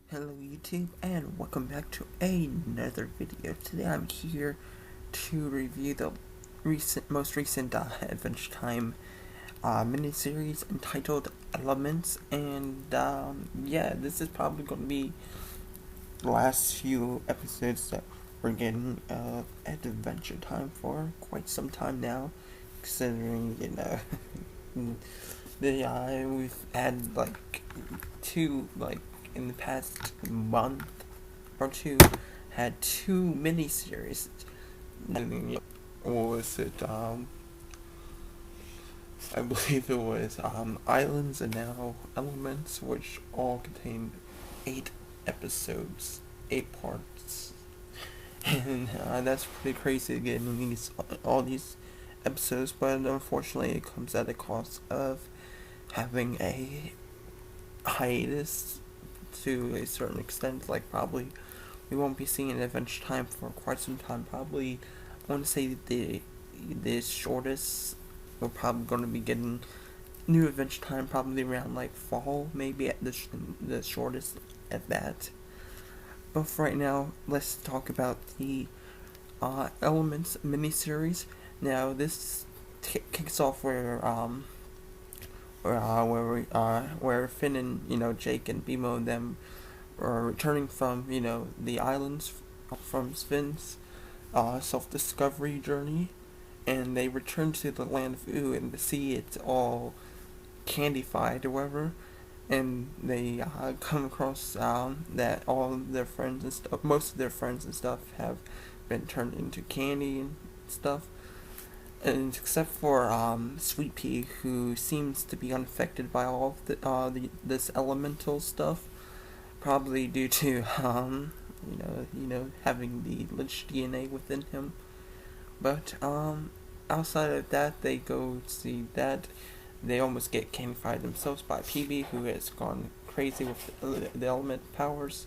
Hello YouTube and welcome back to another video. Today I'm here to review the most recent Adventure Time miniseries entitled Elements, and yeah, this is probably going to be the last few episodes that we're getting at Adventure Time for quite some time now, considering we've had in the past month or two, had two miniseries. What was it? I believe it was Islands and now Elements, which all contained 8 episodes, 8 parts, and that's pretty crazy getting all these episodes. But unfortunately, it comes at the cost of having a hiatus to a certain extent. Like, probably we won't be seeing Adventure Time for quite some time. Probably, I want to say the shortest, we're probably going to be getting new Adventure Time probably around like fall, maybe at the shortest at that. But for right now, let's talk about the Elements miniseries. Now, this kicks off where Finn and Jake and BMO and them are returning from the islands from Finn's self-discovery journey, and they return to the land of Ooo and see it's all candified or whatever, and they come across that all of their friends and stuff, most of their friends and stuff, have been turned into candy and stuff. And except for Sweet Pea, who seems to be unaffected by all of this elemental stuff, probably due to having the Lich DNA within him. But outside of that, they go see that they almost get candified themselves by PB, who has gone crazy with the element powers.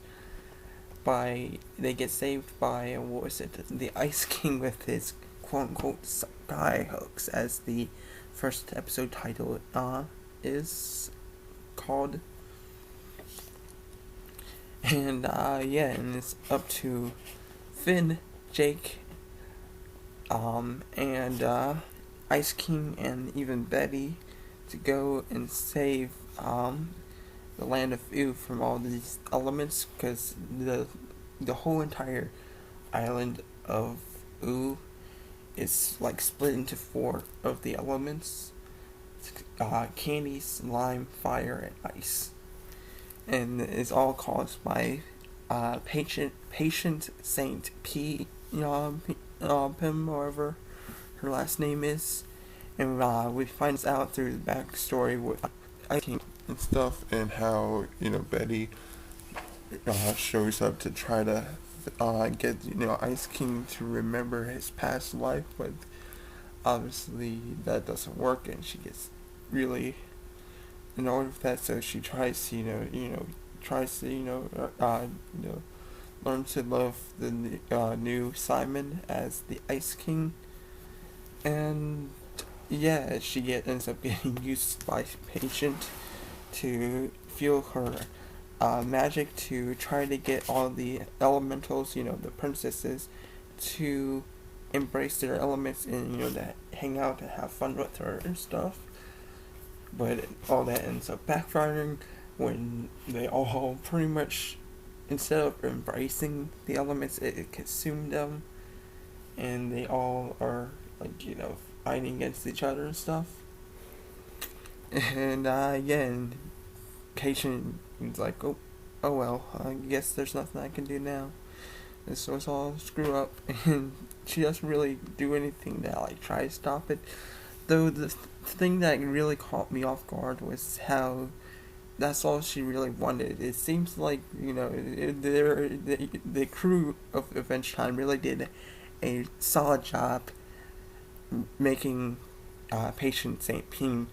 They get saved by the Ice King with his quote-unquote sky hooks, as the first episode title is called. And and it's up to Finn, Jake, and Ice King, and even Betty to go and save the land of Ooo from all these elements, because the whole entire island of Ooo is like split into 4 of the elements: candy, slime, fire, and ice, and it's all caused by Patient Saint P. Pim, however her last name is, and we find out through the backstory with Ice King and stuff, and how Betty shows up to try to get Ice King to remember his past life, but obviously that doesn't work, and she gets really annoyed with that. So she tries to learn to love the new Simon as the Ice King, and yeah, ends up getting used by Patient to feel her magic to try to get all the elementals, the princesses, to embrace their elements and to hang out and have fun with her and stuff. But all that ends up backfiring when they all pretty much, instead of embracing the elements, it consumed them, and they all are fighting against each other and stuff. And and Patient is like, oh well, I guess there's nothing I can do now. This was all screw up, and she doesn't really do anything to try to stop it. Though the thing that really caught me off guard was how that's all she really wanted. It seems like the crew of Adventure Time really did a solid job making Patient Saint Peen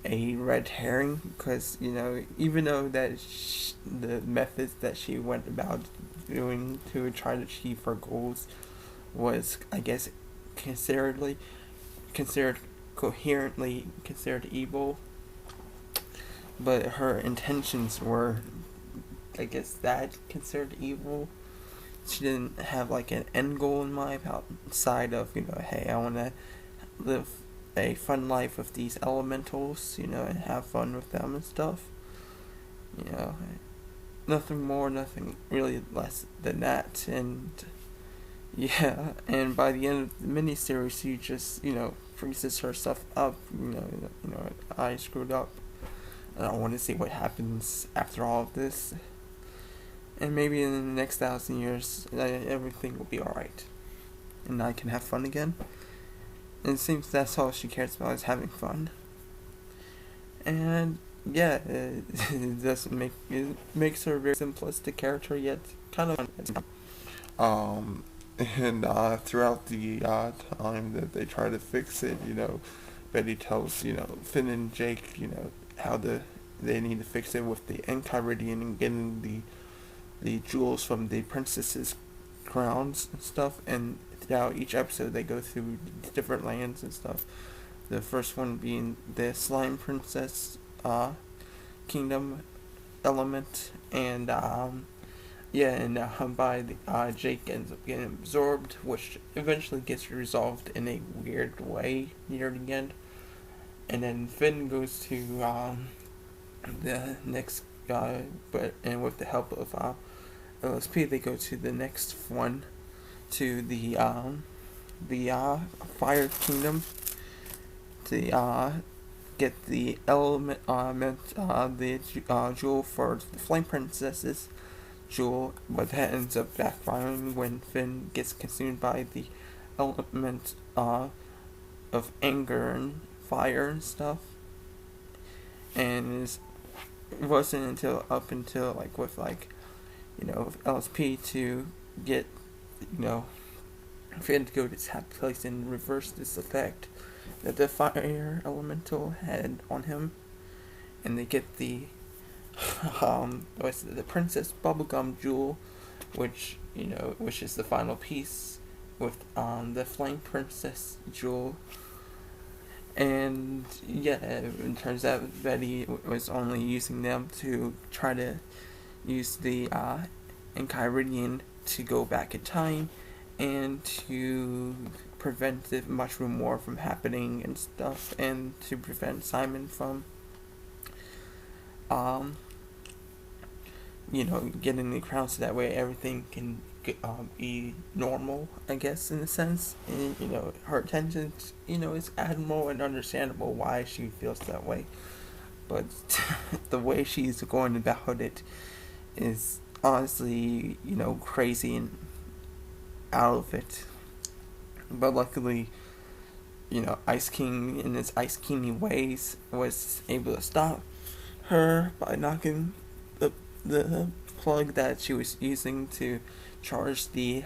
a red herring, because even though that the methods that she went about doing to try to achieve her goals was, I guess, considered coherently considered evil, but her intentions were I guess that considered evil. She didn't have like an end goal in mind outside of, hey, I want to live a fun life with these elementals, and have fun with them and stuff. You know, nothing more, nothing really less than that. And yeah, and by the end of the miniseries, she just, freezes herself up. I screwed up. And I want to see what happens after all of this. And maybe in the next 1,000 years, everything will be alright. And I can have fun again. And it seems that's all she cares about is having fun. And yeah, it doesn't makes her a very simplistic character, yet kind of fun. And throughout the time that they try to fix it, Betty tells, Finn and Jake, how they need to fix it with the Enchiridion and getting the jewels from the princess's crowns and stuff. And throughout each episode, they go through different lands and stuff. The first one being the Slime Princess kingdom element, and by the Jake ends up getting absorbed, which eventually gets resolved in a weird way near the end. And then Finn goes to the next guy, and with the help of LSP, they go to the next one, to the Fire Kingdom, to get the jewel for the Flame Princess's jewel, but that ends up backfiring when Finn gets consumed by the element of anger and fire and stuff. And it wasn't until LSP to get, Finn to go to his happy place and reverse this effect that the fire elemental had on him, and they get the the Princess Bubblegum jewel, which is the final piece with the Flame Princess jewel. And yeah, it turns out Betty was only using them to try to use the Enchiridion to go back in time and to prevent the Mushroom War from happening and stuff, and to prevent Simon from getting the crown, so that way everything can be normal, I guess, in a sense. And, her intentions, it's admirable and understandable why she feels that way. But the way she's going about it is honestly, crazy and out of it. But luckily, Ice King, in his Ice Kingy ways, was able to stop her by knocking the plug that she was using to charge the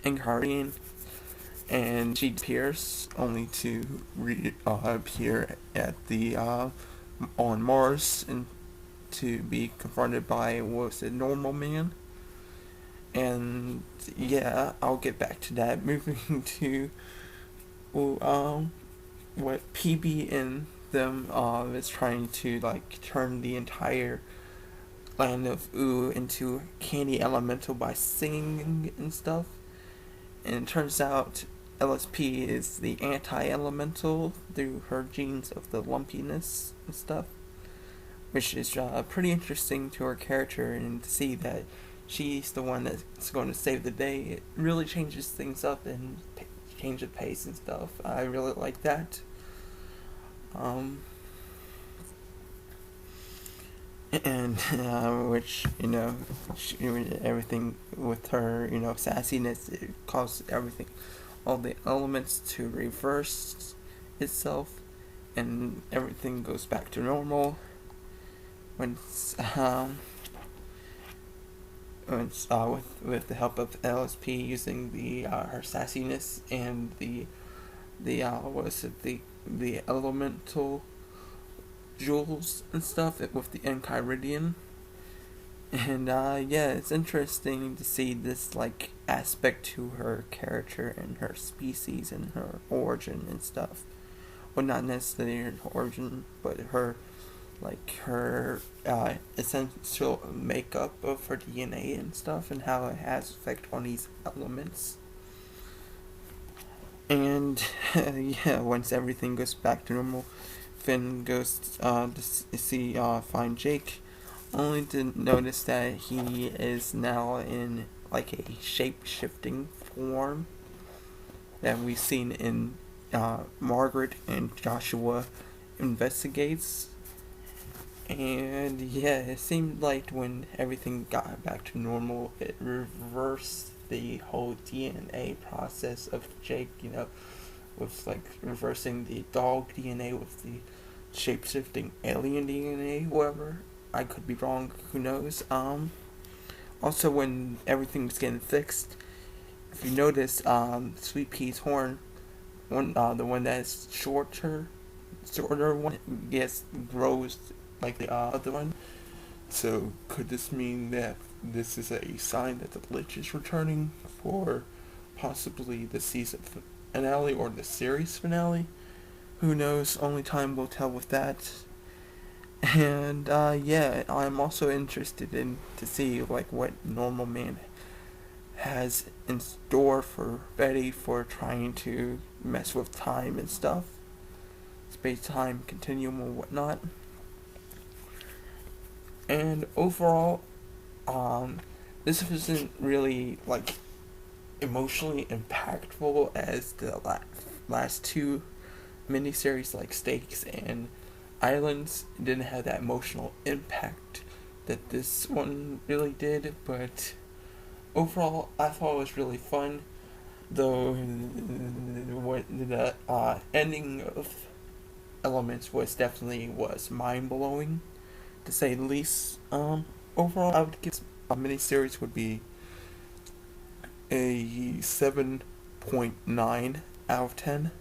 Enchiridion, and she appears only to appear at the on Mars and to be confronted by Normal Man. And yeah, I'll get back to that. Moving to what PB and them is trying to turn the entire land of Ooh into candy elemental by singing and stuff. And it turns out LSP is the anti-elemental through her genes of the lumpiness and stuff, which is pretty interesting to her character, and to see that she's the one that's going to save the day. It really changes things up and change the pace and stuff. I really like that. And which everything with her sassiness, it caused all the elements to reverse itself, and everything goes back to normal when with the help of LSP using her sassiness and the elemental jewels and stuff with the Enchiridion. And it's interesting to see this aspect to her character and her species and her origin and stuff. Well, not necessarily her origin, but her like her essential makeup of her DNA and stuff, and how it has effect on these elements. And yeah, once everything goes back to normal, Finn goes find Jake, only to notice that he is now in like a shape shifting form that we've seen in Margaret and Joshua Investigates. And yeah, it seemed like when everything got back to normal, it reversed the whole DNA process of Jake, with like reversing the dog DNA with the shape-shifting alien DNA, whatever. I could be wrong, who knows. Also, when everything's getting fixed, if you notice, Sweet Pea's horn, the one that's shorter one, gets grows like the other one. So could this mean that this is a sign that the Lich is returning for possibly the season finale or the series finale? Who knows? Only time will tell with that. And yeah, I'm also interested in to see like what Normal Man has in store for Betty for trying to mess with time and stuff, space-time continuum and whatnot. And overall, this wasn't really like emotionally impactful as the last two miniseries like Stakes and Islands. It didn't have that emotional impact that this one really did, but overall I thought it was really fun, though what the ending of Elements was mind-blowing, to say the least. Overall I would give a miniseries would be a 7.9 out of 10.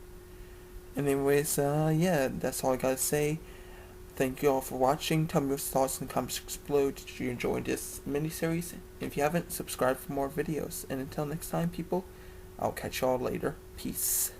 Anyways, yeah, that's all I gotta say. Thank you all for watching. Tell me your thoughts in the comments below. Did you enjoy this miniseries? If you haven't, subscribe for more videos. And until next time, people, I'll catch y'all later. Peace.